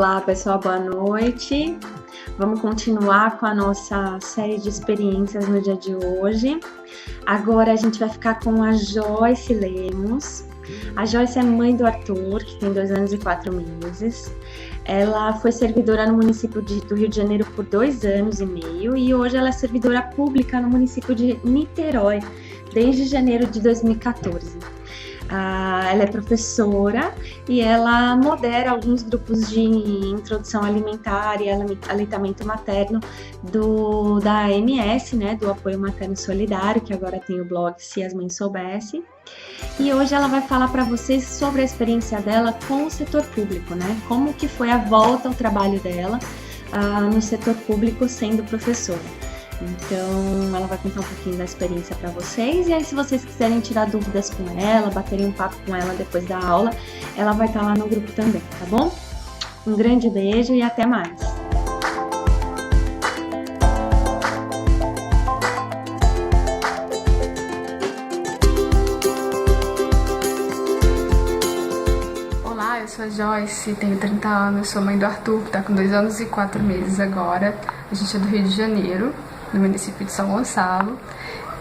Olá pessoal, boa noite. Vamos continuar com a nossa série de experiências no dia de hoje. Agora a gente vai ficar com a Joyce Lemos. A Joyce é mãe do Arthur, que tem 2 anos e 4 meses. Ela foi servidora no município do Rio de Janeiro por 2 anos e meio e hoje ela é servidora pública no município de Niterói, desde janeiro de 2014. Ela é professora e ela modera alguns grupos de introdução alimentar e aleitamento materno da AMS, né, do Apoio Materno Solidário, que agora tem o blog Se as Mães Soubessem. E hoje ela vai falar para vocês sobre a experiência dela com o setor público, né? Como que foi a volta ao trabalho dela no setor público sendo professora. Então, ela vai contar um pouquinho da experiência para vocês. E aí, se vocês quiserem tirar dúvidas com ela, baterem um papo com ela depois da aula, ela vai estar lá no grupo também, tá bom? Um grande beijo e até mais! Olá, eu sou a Joyce, tenho 30 anos, sou mãe do Arthur, que está com 2 anos e 4 meses agora. A gente é do Rio de Janeiro, no município de São Gonçalo.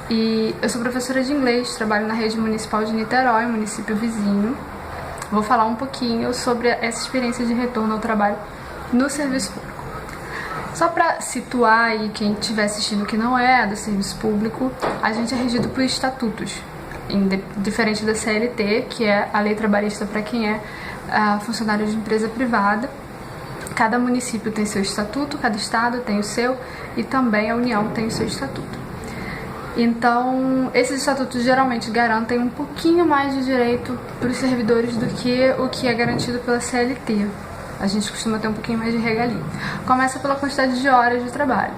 E eu sou professora de inglês, trabalho na rede municipal de Niterói, município vizinho. Vou falar um pouquinho sobre essa experiência de retorno ao trabalho no serviço público. Só para situar aí quem estiver assistindo que não é do serviço público, a gente é regido por estatutos, diferente da CLT, que é a lei trabalhista para quem é funcionário de empresa privada. Cada município tem seu estatuto, cada estado tem o seu e também a União tem o seu estatuto. Então, esses estatutos geralmente garantem um pouquinho mais de direito para os servidores do que o que é garantido pela CLT. A gente costuma ter um pouquinho mais de regalia. Começa pela quantidade de horas de trabalho,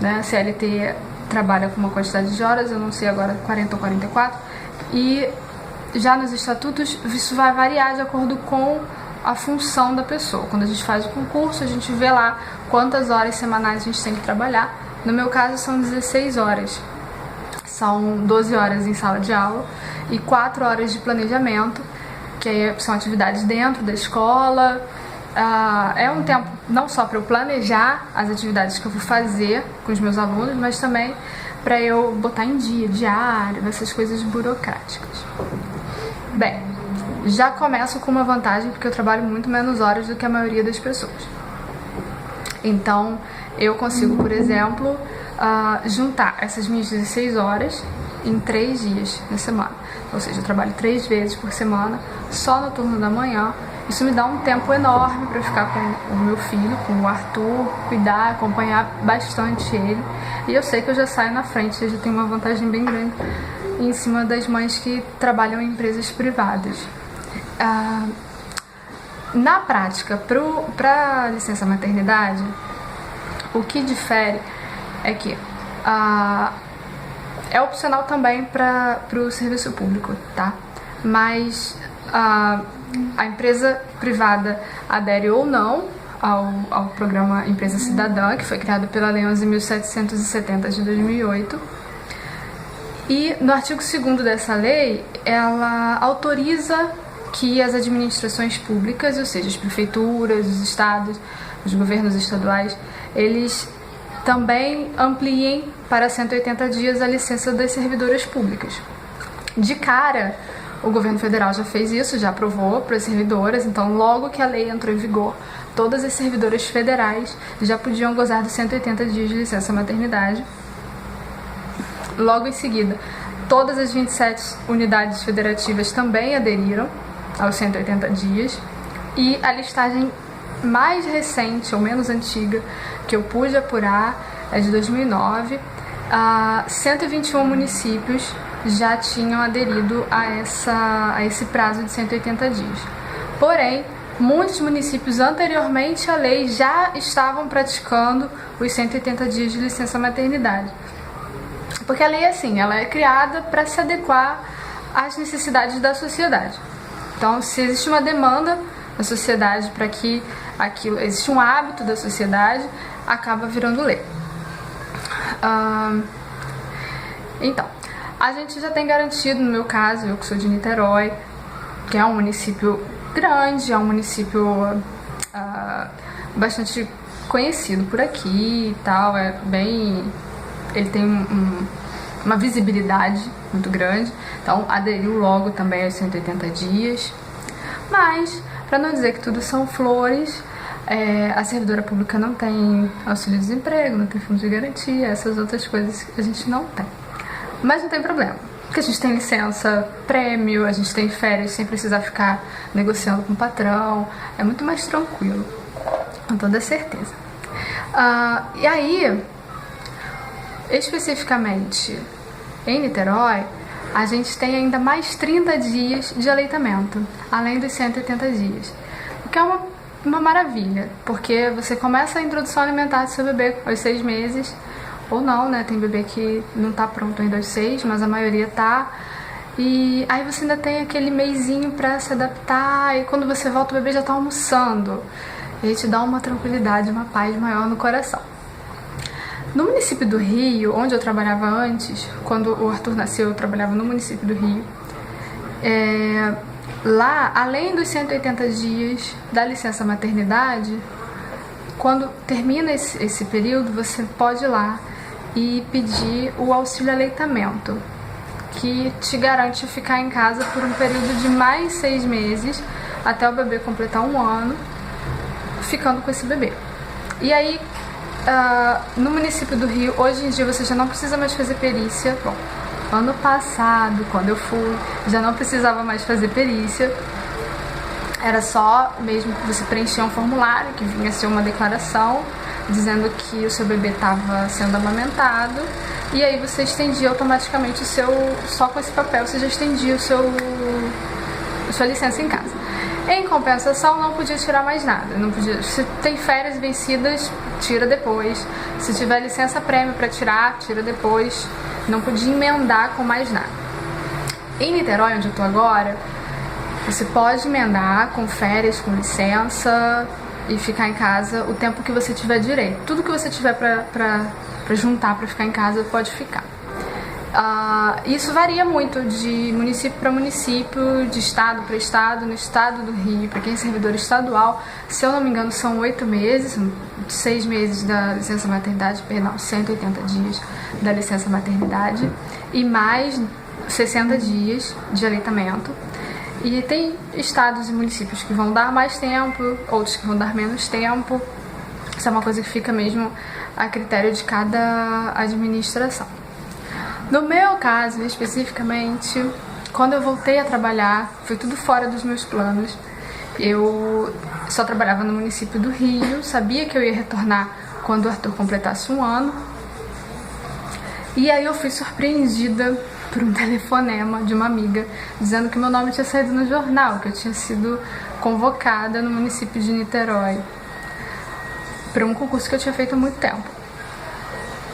né? A CLT trabalha com uma quantidade de horas, eu não sei agora, 40 ou 44, e já nos estatutos isso vai variar de acordo com a função da pessoa. Quando a gente faz o concurso, a gente vê lá quantas horas semanais a gente tem que trabalhar. No meu caso, são 16 horas. São 12 horas em sala de aula e 4 horas de planejamento, que são atividades dentro da escola. É um tempo não só para eu planejar as atividades que eu vou fazer com os meus alunos, mas também para eu botar em dia, diário, essas coisas burocráticas. Bem, já começo com uma vantagem, porque eu trabalho muito menos horas do que a maioria das pessoas. Então, eu consigo, por exemplo, juntar essas minhas 16 horas em 3 dias na semana. Ou seja, eu trabalho 3 vezes por semana, só no turno da manhã. Isso me dá um tempo enorme para ficar com o meu filho, com o Arthur, cuidar, acompanhar bastante ele. E eu sei que eu já saio na frente, eu já tenho uma vantagem bem grande em cima das mães que trabalham em empresas privadas. Na prática, para licença maternidade, o que difere é que é opcional também para o serviço público, tá? Mas a empresa privada adere ou não ao programa Empresa Cidadã, que foi criado pela Lei 11.770 de 2008. E no artigo 2º dessa lei, ela autoriza que as administrações públicas, ou seja, as prefeituras, os estados, os governos estaduais, eles também ampliem para 180 dias a licença das servidoras públicas. De cara, o governo federal já fez isso, já aprovou para as servidoras, então logo que a lei entrou em vigor, todas as servidoras federais já podiam gozar de 180 dias de licença maternidade. Logo em seguida, todas as 27 unidades federativas também aderiram aos 180 dias, e a listagem mais recente, ou menos antiga, que eu pude apurar é de 2009. 121 municípios já tinham aderido a esse prazo de 180 dias. Porém, muitos municípios anteriormente à lei já estavam praticando os 180 dias de licença maternidade. Porque a lei é assim, ela é criada para se adequar às necessidades da sociedade. Então, se existe uma demanda na sociedade para que aquilo, existe um hábito da sociedade, acaba virando lei. Então, a gente já tem garantido, no meu caso, eu que sou de Niterói, que é um município grande, é um município bastante conhecido por aqui e tal, ele tem uma visibilidade muito grande, então aderiu logo também aos 180 dias. Mas, para não dizer que tudo são flores, a servidora pública não tem auxílio-desemprego, não tem fundo de garantia, essas outras coisas a gente não tem. Mas não tem problema, porque a gente tem licença prêmio, a gente tem férias sem precisar ficar negociando com o patrão, é muito mais tranquilo, com toda certeza. E aí, especificamente em Niterói, a gente tem ainda mais 30 dias de aleitamento, além dos 180 dias, o que é uma maravilha, porque você começa a introdução alimentar do seu bebê aos 6 meses, ou não, né? Tem bebê que não tá pronto ainda aos 6, mas a maioria tá. E aí você ainda tem aquele mesinho pra se adaptar, e quando você volta o bebê já tá almoçando. E aí te dá uma tranquilidade, uma paz maior no coração. No município do Rio, onde eu trabalhava antes, quando o Arthur nasceu, eu trabalhava no município do Rio. Lá, além dos 180 dias da licença maternidade, quando termina esse período, você pode ir lá e pedir o auxílio aleitamento, que te garante ficar em casa por um período de mais 6 meses, até o bebê completar 1 ano, ficando com esse bebê. E aí, no município do Rio, hoje em dia você já não precisa mais fazer perícia. Bom, ano passado, quando eu fui, já não precisava mais fazer perícia. Era só mesmo que você preencher um formulário, que vinha ser uma declaração, dizendo que o seu bebê estava sendo amamentado. E aí você estendia automaticamente só com esse papel, você já estendia a sua licença em casa. Em compensação, não podia tirar mais nada. Não podia, se tem férias vencidas, tira depois. Se tiver licença prêmio para tirar, tira depois. Não podia emendar com mais nada. Em Niterói, onde eu tô agora, você pode emendar com férias, com licença e ficar em casa o tempo que você tiver direito. Tudo que você tiver para juntar para ficar em casa, pode ficar. Isso varia muito de município para município, de estado para estado. No estado do Rio, para quem é servidor estadual, se eu não me engano, são 8 meses, 6 meses da licença maternidade, 180 dias da licença maternidade e mais 60 dias de aleitamento. E tem estados e municípios que vão dar mais tempo, outros que vão dar menos tempo. Isso é uma coisa que fica mesmo a critério de cada administração. No meu caso, especificamente, quando eu voltei a trabalhar, foi tudo fora dos meus planos. Eu só trabalhava no município do Rio, sabia que eu ia retornar quando o Arthur completasse 1 ano. E aí eu fui surpreendida por um telefonema de uma amiga, dizendo que meu nome tinha saído no jornal, que eu tinha sido convocada no município de Niterói para um concurso que eu tinha feito há muito tempo.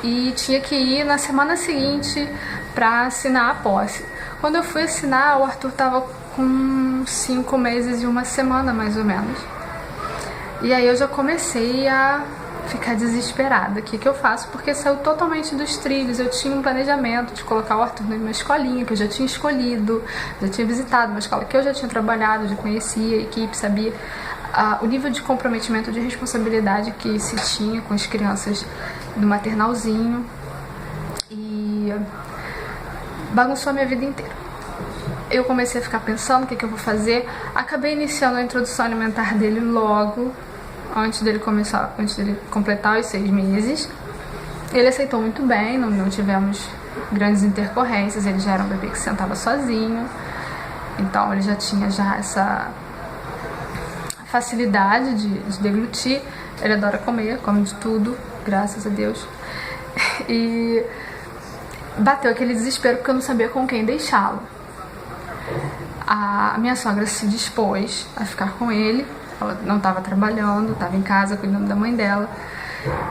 E tinha que ir na semana seguinte para assinar a posse. Quando eu fui assinar, o Arthur estava com 5 meses e 1 semana, mais ou menos. E aí eu já comecei a ficar desesperada. O que eu faço? Porque saiu totalmente dos trilhos. Eu tinha um planejamento de colocar o Arthur numa escolinha que eu já tinha escolhido, já tinha visitado uma escola que eu já tinha trabalhado, já conhecia a equipe, sabia o nível de comprometimento, de responsabilidade que se tinha com as crianças do maternalzinho, e bagunçou a minha vida inteira. Eu comecei a ficar pensando o que eu vou fazer. Acabei iniciando a introdução alimentar dele logo antes dele completar os 6 meses. Ele aceitou muito bem, não tivemos grandes intercorrências. Ele já era um bebê que sentava sozinho, então ele já tinha essa facilidade de deglutir. Ele adora comer, come de tudo, graças a Deus. E bateu aquele desespero porque eu não sabia com quem deixá-lo. A minha sogra se dispôs a ficar com ele. Ela não estava trabalhando, estava em casa cuidando da mãe dela.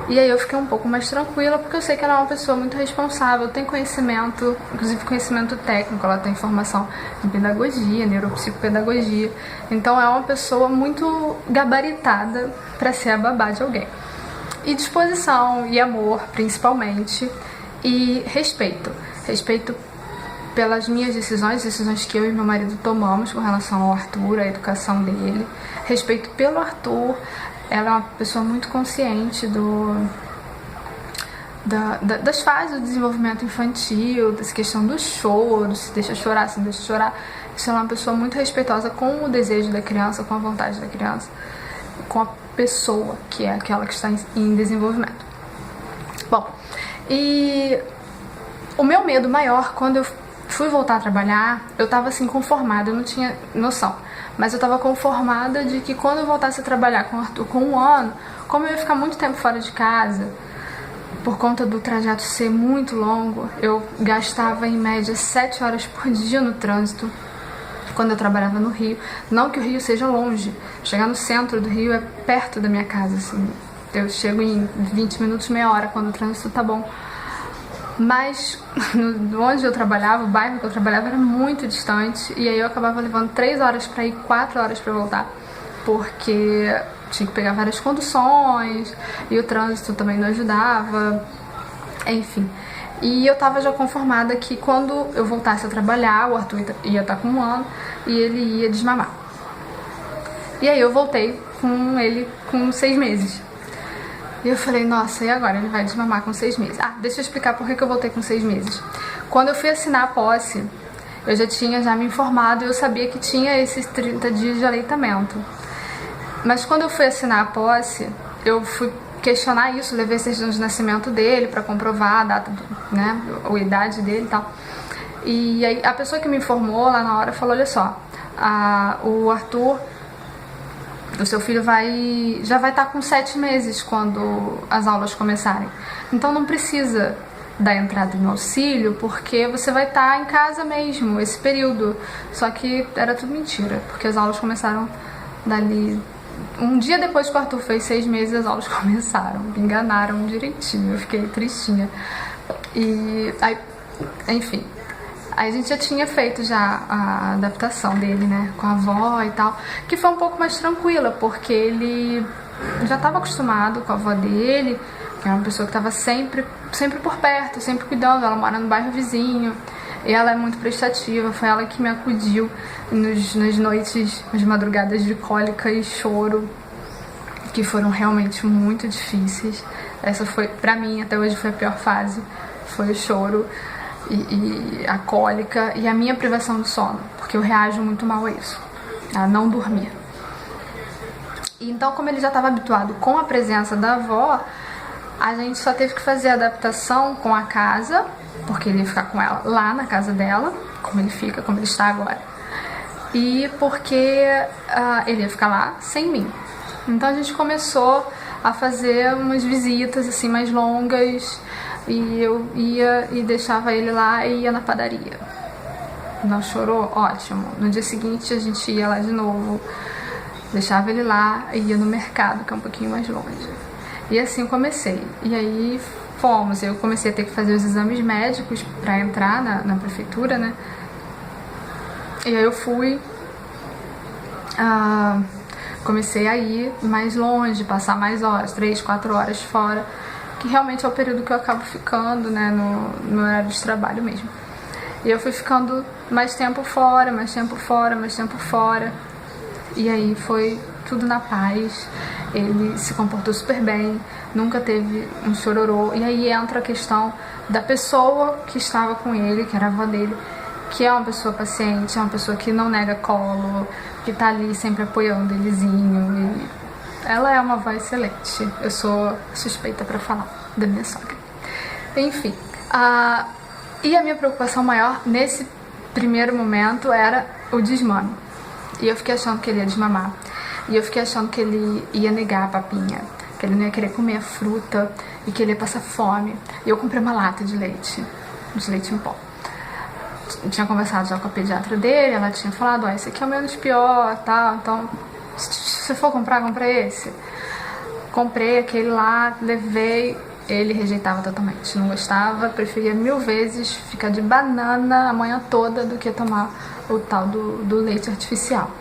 E aí eu fiquei um pouco mais tranquila, porque eu sei que ela é uma pessoa muito responsável, tem conhecimento, inclusive conhecimento técnico, ela tem formação em pedagogia, neuropsicopedagogia. Então é uma pessoa muito gabaritada para ser a babá de alguém. E disposição e amor, principalmente, e respeito. Respeito pelas minhas decisões que eu e meu marido tomamos com relação ao Arthur, a educação dele. Respeito pelo Arthur, ela é uma pessoa muito consciente das fases do desenvolvimento infantil, dessa questão do choro, se deixa chorar, se não deixa chorar. Isso é uma pessoa muito respeitosa com o desejo da criança, com a vontade da criança, com a pessoa, que é aquela que está em desenvolvimento. Bom, e o meu medo maior, quando eu fui voltar a trabalhar, eu estava assim conformada, eu não tinha noção, mas eu estava conformada de que quando eu voltasse a trabalhar com o Arthur com 1 ano, como eu ia ficar muito tempo fora de casa, por conta do trajeto ser muito longo, eu gastava em média 7 horas por dia no trânsito quando eu trabalhava no Rio. Não que o Rio seja longe, chegar no centro do Rio é perto da minha casa, assim. Eu chego em 20 minutos, meia hora, quando o trânsito tá bom. Mas onde eu trabalhava, o bairro que eu trabalhava era muito distante, e aí eu acabava levando 3 horas para ir, 4 horas para voltar, porque tinha que pegar várias conduções e o trânsito também não ajudava, enfim. E eu tava já conformada que quando eu voltasse a trabalhar, o Arthur ia estar com 1 ano e ele ia desmamar. E aí eu voltei com ele com 6 meses. E eu falei, nossa, e agora? Ele vai desmamar com 6 meses. Ah, deixa eu explicar por que eu voltei com 6 meses. Quando eu fui assinar a posse, eu já tinha me informado e eu sabia que tinha esses 30 dias de aleitamento. Mas quando eu fui assinar a posse, eu fui questionar isso, levei a certidão de nascimento dele para comprovar a data, né, a idade dele e tal. E aí a pessoa que me informou lá na hora falou, olha só, o Arthur, o seu filho já vai estar com 7 meses quando as aulas começarem. Então não precisa da entrada no auxílio, porque você vai estar em casa mesmo, esse período. Só que era tudo mentira, porque as aulas começaram dali. Um dia depois que o Arthur fez 6 meses, as aulas começaram. Me enganaram direitinho, eu fiquei tristinha. E aí, enfim, aí a gente já tinha feito a adaptação dele, né, com a avó e tal, que foi um pouco mais tranquila, porque ele já estava acostumado com a avó dele, que era uma pessoa que estava sempre por perto, sempre cuidando. Ela mora no bairro vizinho, e ela é muito prestativa. Foi ela que me acudiu nas noites, nas madrugadas de cólica e choro, que foram realmente muito difíceis. Essa foi, pra mim, até hoje foi a pior fase, foi o choro e a cólica e a minha privação do sono, porque eu reajo muito mal a isso, a não dormir. E então, como ele já estava habituado com a presença da avó, a gente só teve que fazer a adaptação com a casa, porque ele ia ficar com ela lá na casa dela, como ele está agora, e porque ele ia ficar lá sem mim. Então a gente começou a fazer umas visitas assim mais longas, e eu ia e deixava ele lá e ia na padaria. Não chorou? Ótimo. No dia seguinte a gente ia lá de novo, deixava ele lá e ia no mercado, que é um pouquinho mais longe. E assim comecei. E aí eu comecei a ter que fazer os exames médicos para entrar na prefeitura, né? E aí eu fui, comecei a ir mais longe, passar mais horas, 3, 4 horas fora, que realmente é o período que eu acabo ficando, né, no horário de trabalho mesmo. E eu fui ficando mais tempo fora, mais tempo fora, mais tempo fora. E aí foi tudo na paz. Ele se comportou super bem, nunca teve um chororô. E aí entra a questão da pessoa que estava com ele, que era a avó dele, que é uma pessoa paciente, é uma pessoa que não nega colo, que tá ali sempre apoiando elezinho. E ela é uma avó excelente. Eu sou suspeita pra falar da minha sogra. Enfim, e a minha preocupação maior nesse primeiro momento era o desmame. E eu fiquei achando que ele ia desmamar. E eu fiquei achando que ele ia negar a papinha, que ele não ia querer comer a fruta e que ele ia passar fome. E eu comprei uma lata de leite em pó. Eu tinha conversado já com a pediatra dele, ela tinha falado, esse aqui é o menos pior, tá? Então, se você for comprar, compra esse. Comprei aquele lá, levei, ele rejeitava totalmente, não gostava, preferia 1000 vezes ficar de banana a manhã toda do que tomar o tal do leite artificial.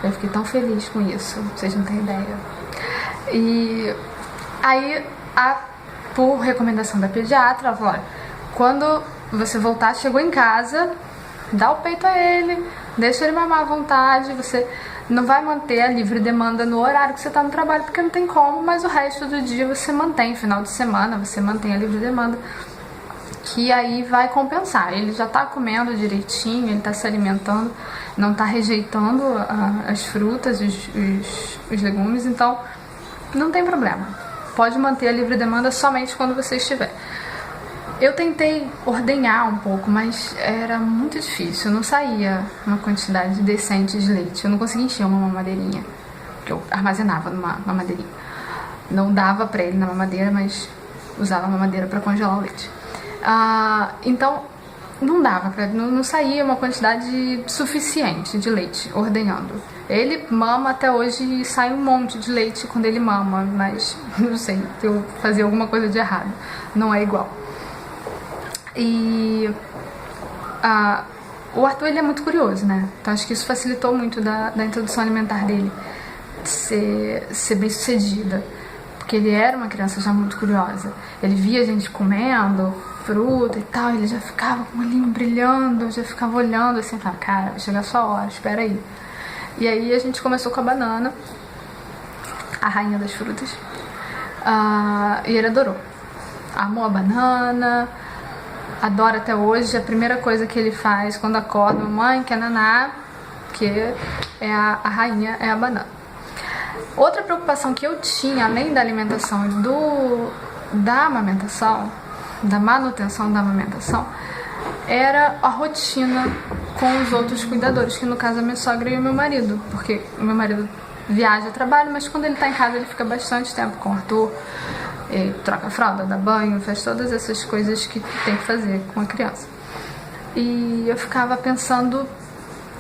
Eu fiquei tão feliz com isso, vocês não têm ideia. E aí, por recomendação da pediatra, ela falou, olha, quando você voltar, chegou em casa, dá o peito a ele, deixa ele mamar à vontade, você não vai manter a livre demanda no horário que você está no trabalho, porque não tem como, mas o resto do dia você mantém, final de semana você mantém a livre demanda, que aí vai compensar. Ele já está comendo direitinho, ele está se alimentando, não está rejeitando as frutas, os legumes, então não tem problema. Pode manter a livre demanda somente quando você estiver. Eu tentei ordenhar um pouco, mas era muito difícil. Eu não saía uma quantidade decente de leite. Eu não conseguia encher uma mamadeirinha, que eu armazenava numa mamadeirinha. Não dava pra ele na mamadeira, mas usava a mamadeira para congelar o leite. Então, não dava, não saía uma quantidade suficiente de leite ordenhando. Ele mama até hoje e sai um monte de leite quando ele mama, mas não sei, eu fazia alguma coisa de errado. Não é igual. E o Arthur, ele é muito curioso, né? Então acho que isso facilitou muito da introdução alimentar dele ser bem sucedida, porque ele era uma criança já muito curiosa. Ele via a gente comendo fruta e tal, ele já ficava com o olhinho brilhando, já ficava olhando assim, falava, cara, vai chegar a sua hora, espera aí. E aí a gente começou com a banana, a rainha das frutas, e ele adorou. Amou a banana, adora até hoje. A primeira coisa que ele faz quando acorda, mamãe, quer naná, que é a rainha, é a banana. Outra preocupação que eu tinha, além da alimentação e da amamentação, da manutenção da amamentação, era a rotina com os outros cuidadores, que no caso é minha sogra e o meu marido, porque o meu marido viaja a trabalho, mas quando ele tá em casa ele fica bastante tempo com o Arthur. Ele troca a fralda, dá banho, faz todas essas coisas que tem que fazer com a criança. E eu ficava pensando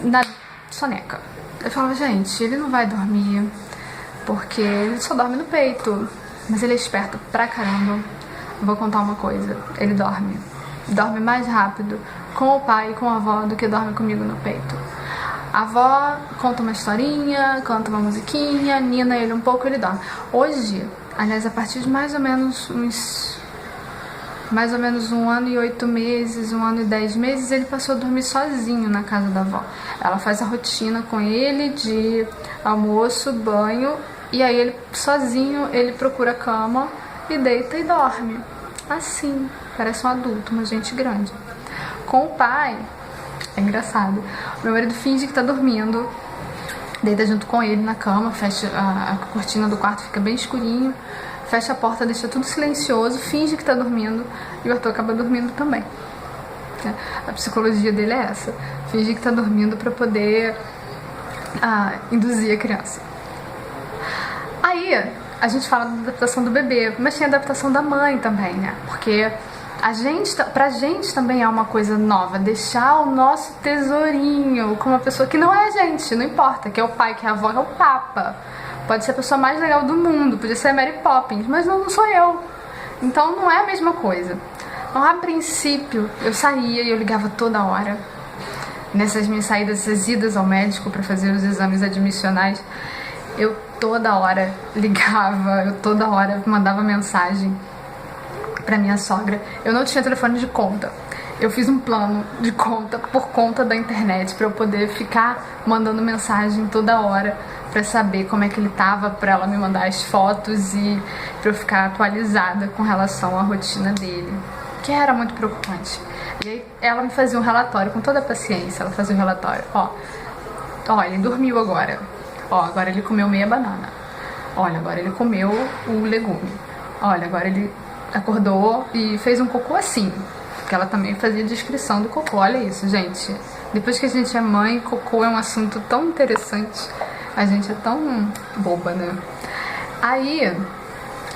na soneca. Eu falava, gente, ele não vai dormir, porque ele só dorme no peito, mas ele é esperto pra caramba. Vou contar uma coisa, ele dorme mais rápido com o pai e com a avó do que dorme comigo no peito. A avó conta uma historinha, canta uma musiquinha, nina ele um pouco, ele dorme. Hoje, aliás, a partir de mais ou menos 1 ano e 8 meses, 1 ano e 10 meses, ele passou a dormir sozinho na casa da avó. Ela faz a rotina com ele de almoço, banho, e aí ele sozinho, ele procura a cama e deita e dorme. Assim, parece um adulto, uma gente grande. Com o pai, é engraçado, meu marido finge que tá dormindo, deita junto com ele na cama, fecha a cortina do quarto, fica bem escurinho, fecha a porta, deixa tudo silencioso, finge que tá dormindo e o Arthur acaba dormindo também. A psicologia dele é essa, finge que tá dormindo pra poder induzir a criança. Aí a gente fala da adaptação do bebê, mas tem a adaptação da mãe também, né? Porque pra gente também é uma coisa nova, deixar o nosso tesourinho com uma pessoa que não é a gente, não importa, que é o pai, que é a avó, que é o papa. Pode ser a pessoa mais legal do mundo, podia ser a Mary Poppins, mas não sou eu. Então não é a mesma coisa. Então, a princípio, eu saía e eu ligava toda hora. Nessas minhas saídas, essas idas ao médico para fazer os exames admissionais, eu toda hora ligava, eu toda hora mandava mensagem pra minha sogra. Eu não tinha telefone de conta. Eu fiz um plano de conta por conta da internet pra eu poder ficar mandando mensagem toda hora pra saber como é que ele tava, pra ela me mandar as fotos e pra eu ficar atualizada com relação à rotina dele, que era muito preocupante. E aí ela me fazia um relatório com toda a paciência. Ela fazia um relatório, ó, ele dormiu agora. Ó, agora ele comeu meia banana. Olha, agora ele comeu o legume. Olha, agora ele acordou e fez um cocô assim. Porque ela também fazia descrição do cocô. Olha isso, gente. Depois que a gente é mãe, cocô é um assunto tão interessante. A gente é tão boba, né? Aí,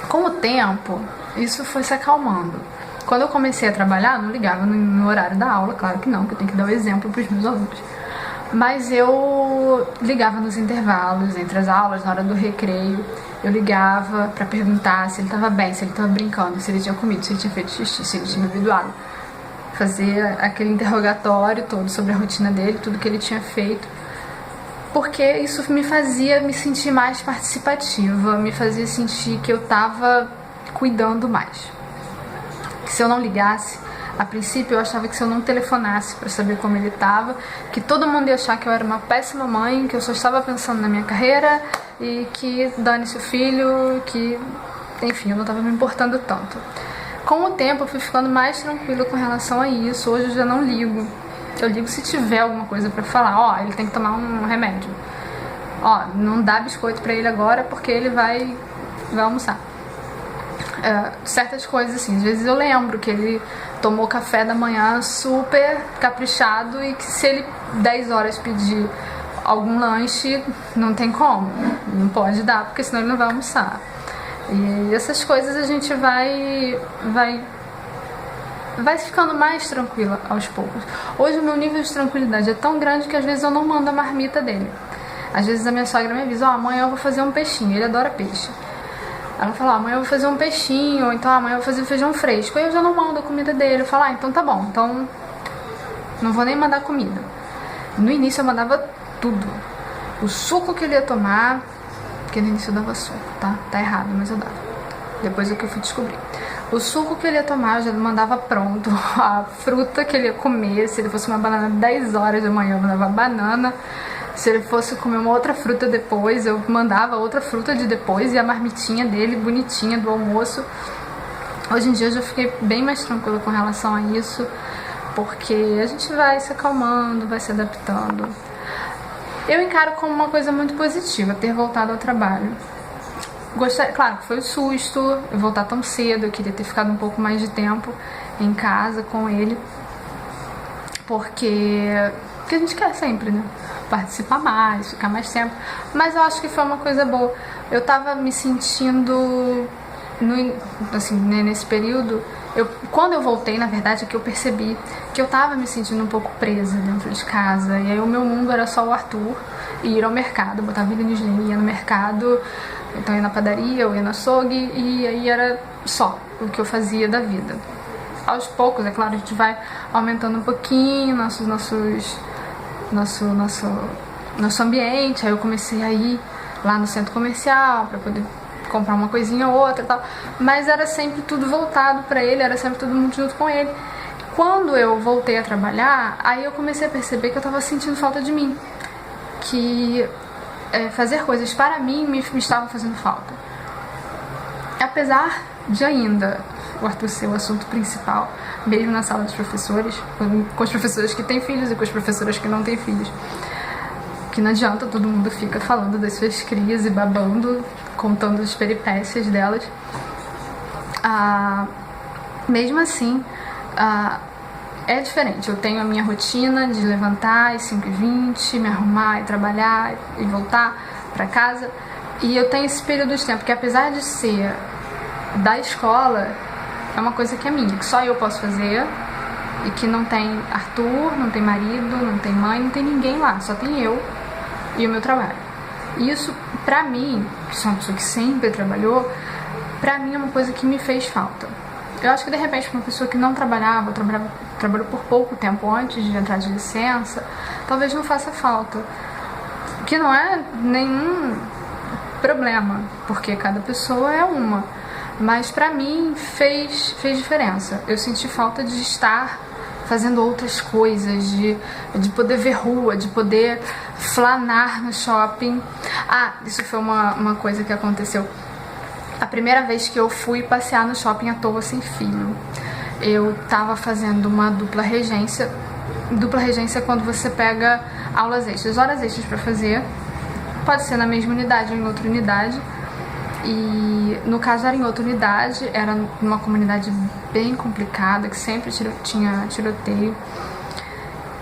com o tempo, isso foi se acalmando. Quando eu comecei a trabalhar, não ligava no horário da aula, claro que não, que eu tenho que dar o exemplo para os meus alunos. Mas eu ligava nos intervalos, entre as aulas, na hora do recreio. Eu ligava pra perguntar se ele tava bem, se ele tava brincando, se ele tinha comido, se ele tinha feito xixi, se ele tinha bebido água. Fazia aquele interrogatório todo sobre a rotina dele, tudo que ele tinha feito. Porque isso me fazia me sentir mais participativa, me fazia sentir que eu tava cuidando mais. Se eu não ligasse, A princípio eu achava que se eu não telefonasse pra saber como ele tava, que todo mundo ia achar que eu era uma péssima mãe, que eu só estava pensando na minha carreira e que dane-se o filho, que, enfim, eu não tava me importando tanto. Com o tempo eu fui ficando mais tranquila com relação a isso. Hoje eu já não ligo. Eu ligo se tiver alguma coisa pra falar. Ó, ele tem que tomar um remédio. Ó, não dá biscoito pra ele agora porque ele vai almoçar. Certas coisas assim, às vezes eu lembro que ele tomou café da manhã super caprichado e que se ele 10 horas pedir algum lanche, não tem como, não pode dar, porque senão ele não vai almoçar. E essas coisas a gente vai ficando mais tranquila aos poucos. Hoje o meu nível de tranquilidade é tão grande que às vezes eu não mando a marmita dele. Às vezes a minha sogra me avisa, ó, amanhã eu vou fazer um peixinho, ele adora peixe. Ela fala, amanhã eu vou fazer um peixinho, ou então amanhã eu vou fazer um feijão fresco. Aí eu já não mando a comida dele. Eu falo, então tá bom, então não vou nem mandar comida. No início eu mandava tudo. O suco que ele ia tomar, porque no início eu dava suco, tá? Tá errado, mas eu dava. Depois é que eu fui descobrir. O suco que ele ia tomar eu já mandava pronto. A fruta que ele ia comer, se ele fosse uma banana 10 horas da manhã, eu mandava banana. Se ele fosse comer uma outra fruta depois, eu mandava outra fruta de depois e a marmitinha dele bonitinha do almoço. Hoje em dia eu já fiquei bem mais tranquila com relação a isso, porque a gente vai se acalmando, vai se adaptando. Eu encaro como uma coisa muito positiva ter voltado ao trabalho. Claro que foi um susto eu voltar tão cedo, eu queria ter ficado um pouco mais de tempo em casa com ele, porque a gente quer sempre, né? Participar mais, ficar mais tempo. Mas eu acho que foi uma coisa boa. Eu tava me sentindo assim, nesse período, quando eu voltei, na verdade, é que eu percebi que eu tava me sentindo um pouco presa dentro de casa. E aí o meu mundo era só o Arthur e ir ao mercado, botar vida no slim, ia no mercado, então ia na padaria, eu ia no açougue, e aí era só o que eu fazia da vida. Aos poucos, é claro, a gente vai aumentando um pouquinho nosso ambiente. Aí eu comecei a ir lá no centro comercial para poder comprar uma coisinha ou outra e tal, mas era sempre tudo voltado para ele, era sempre todo mundo junto com ele. Quando eu voltei a trabalhar, aí eu comecei a perceber que eu tava sentindo falta de mim, que fazer coisas para mim me estava fazendo falta. Apesar de ainda o Arthur ser o assunto principal, mesmo na sala dos professores, com os professores que têm filhos e com as professoras que não têm filhos, que não adianta, todo mundo fica falando das suas crias e babando, contando as peripécias delas. Mesmo assim, é diferente. Eu tenho a minha rotina de levantar às 5h20, me arrumar e trabalhar e voltar para casa, e eu tenho esse período de tempo que, apesar de ser da escola, é uma coisa que é minha, que só eu posso fazer, e que não tem Arthur, não tem marido, não tem mãe, não tem ninguém lá, só tem eu e o meu trabalho. E isso, pra mim, que sou uma pessoa que sempre trabalhou, pra mim é uma coisa que me fez falta. Eu acho que de repente uma pessoa que não trabalhou por pouco tempo antes de entrar de licença, talvez não faça falta. Que não é nenhum problema, porque cada pessoa é uma. Mas pra mim fez diferença. Eu senti falta de estar fazendo outras coisas, de poder ver rua, de poder flanar no shopping. Isso foi uma coisa que aconteceu. A primeira vez que eu fui passear no shopping à toa sem filho, eu tava fazendo uma dupla regência. Dupla regência é quando você pega aulas extras, horas extras pra fazer. Pode ser na mesma unidade ou em outra unidade. E no caso era em outra unidade, era numa comunidade bem complicada, que sempre tinha tiroteio.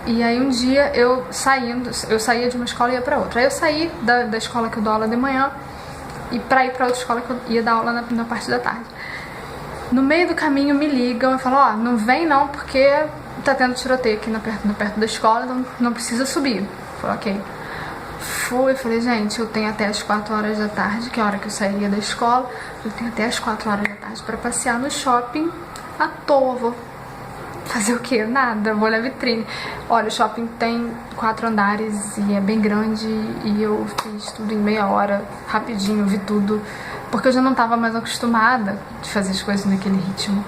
E aí um dia eu saía de uma escola e ia pra outra. Aí eu saí da escola que eu dou aula de manhã e pra ir pra outra escola que eu ia dar aula na parte da tarde. No meio do caminho me ligam e falam, não vem não, porque tá tendo tiroteio aqui perto da escola, então não precisa subir. Eu falei, ok. Falei, gente, eu tenho até as 4 horas da tarde, que é a hora que eu sairia da escola, eu tenho até as 4 horas da tarde pra passear no shopping à toa. Vou fazer o quê? Nada, vou olhar a vitrine. Olha, o shopping tem 4 andares e é bem grande, e eu fiz tudo em meia hora, rapidinho, vi tudo, porque eu já não tava mais acostumada de fazer as coisas naquele ritmo.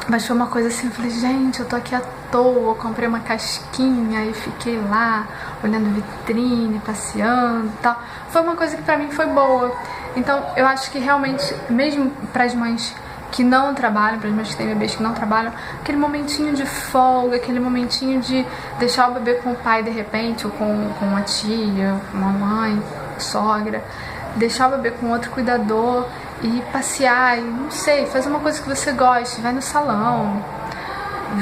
Mas foi uma coisa assim, eu falei, gente, eu tô aqui à toa, eu comprei uma casquinha e fiquei lá, olhando vitrine, passeando e tal. Foi uma coisa que pra mim foi boa. Então, eu acho que realmente, mesmo pras mães que não trabalham, para as mães que têm bebês que não trabalham, aquele momentinho de folga, aquele momentinho de deixar o bebê com o pai de repente, ou com a tia, uma mãe, sogra, deixar o bebê com outro cuidador e passear, e não sei, fazer uma coisa que você goste, vai no salão,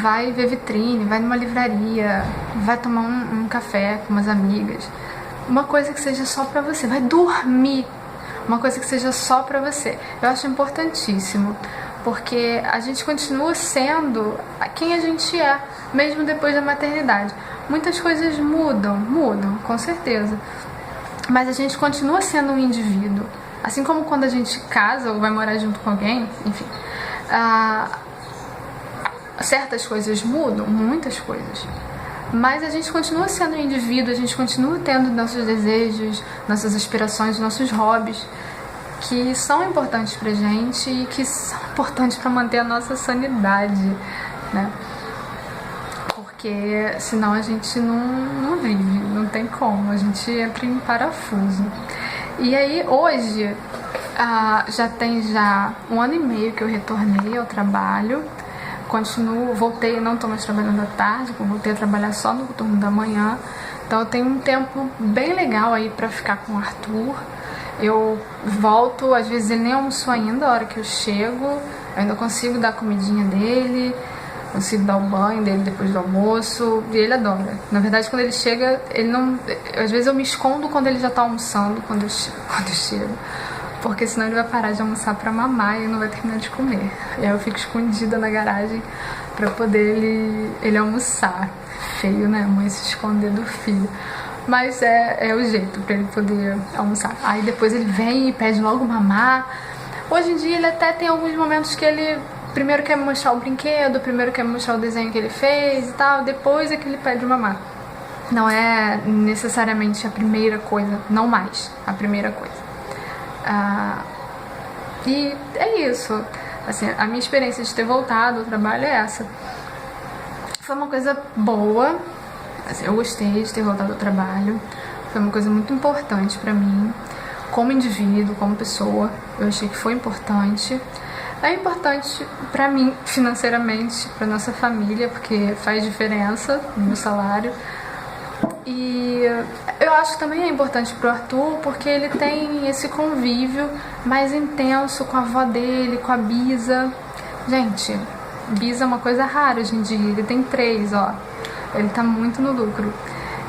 vai ver vitrine, vai numa livraria, vai tomar um café com umas amigas, uma coisa que seja só pra você, vai dormir, uma coisa que seja só pra você. Eu acho importantíssimo, porque a gente continua sendo quem a gente é, mesmo depois da maternidade. Muitas coisas mudam, com certeza, mas a gente continua sendo um indivíduo. Assim como quando a gente casa ou vai morar junto com alguém, enfim, certas coisas mudam, muitas coisas. Mas a gente continua sendo um indivíduo, a gente continua tendo nossos desejos, nossas aspirações, nossos hobbies, que são importantes pra gente e que são importantes pra manter a nossa sanidade, né? Porque senão a gente não vive, não tem como, a gente entra em parafuso. E aí hoje, já tem 1 ano e meio que eu retornei ao trabalho, voltei, não estou mais trabalhando à tarde, voltei a trabalhar só no turno da manhã, então eu tenho um tempo bem legal aí para ficar com o Arthur. Eu volto, às vezes ele nem almoçou ainda, a hora que eu chego, eu ainda consigo dar a comidinha dele, consigo dar o banho dele depois do almoço, e ele adora. Na verdade, quando ele chega, ele não... Às vezes eu me escondo quando ele já tá almoçando, quando eu chego, porque senão ele vai parar de almoçar pra mamar e não vai terminar de comer. E aí eu fico escondida na garagem pra poder ele almoçar. Feio, né? A mãe se esconder do filho. Mas é o jeito pra ele poder almoçar. Aí depois ele vem e pede logo mamar. Hoje em dia ele até tem alguns momentos que ele primeiro quer me mostrar o brinquedo, primeiro quer me mostrar o desenho que ele fez e tal, depois é que ele pede mamar. Não é necessariamente a primeira coisa, não mais a primeira coisa. E é isso. Assim, a minha experiência de ter voltado ao trabalho é essa. Foi uma coisa boa, assim, eu gostei de ter voltado ao trabalho, foi uma coisa muito importante pra mim, como indivíduo, como pessoa, eu achei que foi importante. É importante pra mim, financeiramente, pra nossa família, porque faz diferença no meu salário. E eu acho que também é importante pro Arthur, porque ele tem esse convívio mais intenso com a avó dele, com a Bisa. Gente, Bisa é uma coisa rara hoje em dia, ele tem 3, ó. Ele tá muito no lucro.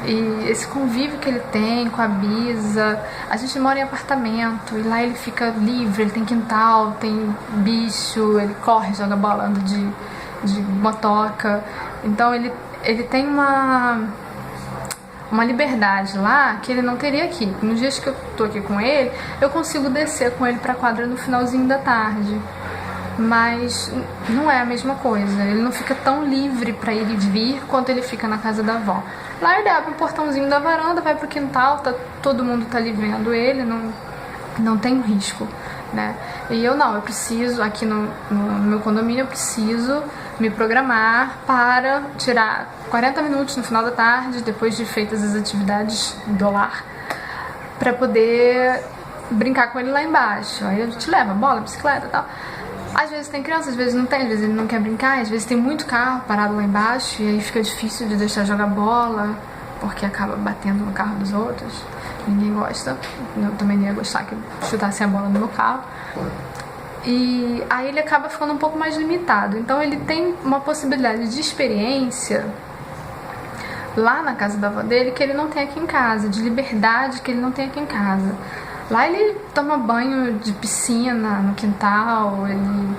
E esse convívio que ele tem com a Bisa, a gente mora em apartamento e lá ele fica livre, ele tem quintal, tem bicho, ele corre, joga bola, anda de motoca. Então ele tem uma liberdade lá que ele não teria aqui. Nos dias que eu tô aqui com ele, eu consigo descer com ele pra quadra no finalzinho da tarde. Mas não é a mesma coisa, ele não fica tão livre pra ir e vir quanto ele fica na casa da avó. Lá ele abre o portãozinho da varanda, vai pro quintal, todo mundo tá ali vendo ele, não tem risco, né? E eu preciso, aqui no meu condomínio, eu preciso me programar para tirar 40 minutos no final da tarde, depois de feitas as atividades do lar, pra poder brincar com ele lá embaixo. Aí a gente leva bola, bicicleta e tal. Às vezes tem criança, às vezes não tem, às vezes ele não quer brincar, às vezes tem muito carro parado lá embaixo e aí fica difícil de deixar jogar bola, porque acaba batendo no carro dos outros. Ninguém gosta, eu também não ia gostar que chutasse a bola no meu carro. E aí ele acaba ficando um pouco mais limitado. Então ele tem uma possibilidade de experiência lá na casa da avó dele que ele não tem aqui em casa, de liberdade que ele não tem aqui em casa. Lá ele toma banho de piscina no quintal, ele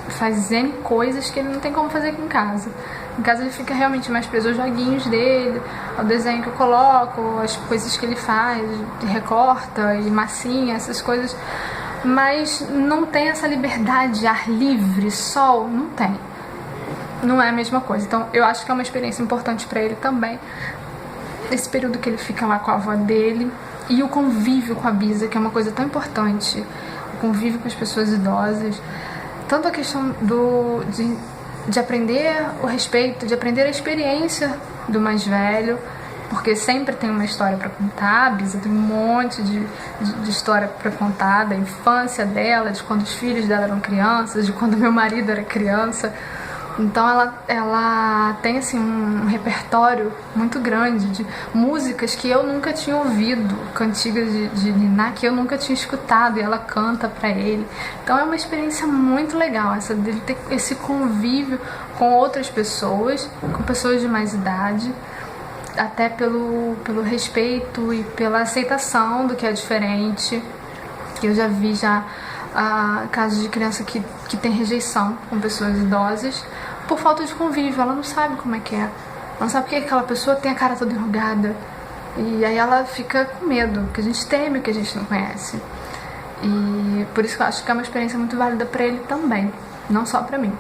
faz N coisas que ele não tem como fazer aqui em casa. Em casa ele fica realmente mais preso aos joguinhos dele, ao desenho que eu coloco, as coisas que ele faz, recorta e massinha, essas coisas. Mas não tem essa liberdade, ar livre, sol, não tem. Não é a mesma coisa. Então eu acho que é uma experiência importante pra ele também, esse período que ele fica lá com a avó dele. E o convívio com a Bisa, que é uma coisa tão importante, o convívio com as pessoas idosas, tanto a questão de aprender o respeito, de aprender a experiência do mais velho, porque sempre tem uma história para contar. A Bisa tem um monte de história para contar, da infância dela, de quando os filhos dela eram crianças, de quando meu marido era criança. Então ela tem assim um repertório muito grande de músicas que eu nunca tinha ouvido, cantigas de Niná que eu nunca tinha escutado, e ela canta pra ele. Então é uma experiência muito legal essa dele ter esse convívio com outras pessoas, com pessoas de mais idade, até pelo respeito e pela aceitação do que é diferente. Eu já vi casos de criança que tem rejeição com pessoas idosas por falta de convívio. Ela não sabe como é que é, ela não sabe porque aquela pessoa tem a cara toda enrugada, e aí ela fica com medo, porque a gente teme o que a gente não conhece. E por isso que eu acho que é uma experiência muito válida para ele também, não só para mim.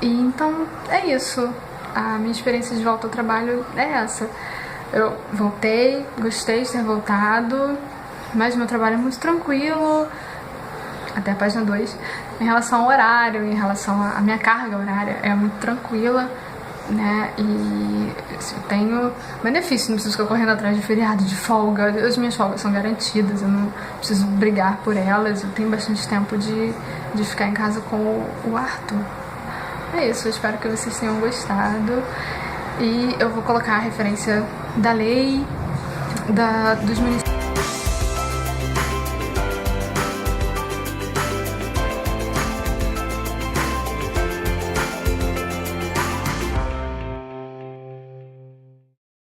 E então é isso, a minha experiência de volta ao trabalho é essa. Eu voltei, gostei de ter voltado, mas meu trabalho é muito tranquilo, até a página 2, em relação ao horário, em relação à minha carga horária, é muito tranquila, né? E assim, eu tenho benefício, não preciso ficar correndo atrás de feriado, de folga. As minhas folgas são garantidas, eu não preciso brigar por elas, eu tenho bastante tempo de ficar em casa com o Arthur. É isso, eu espero que vocês tenham gostado, e eu vou colocar a referência da lei dos municípios.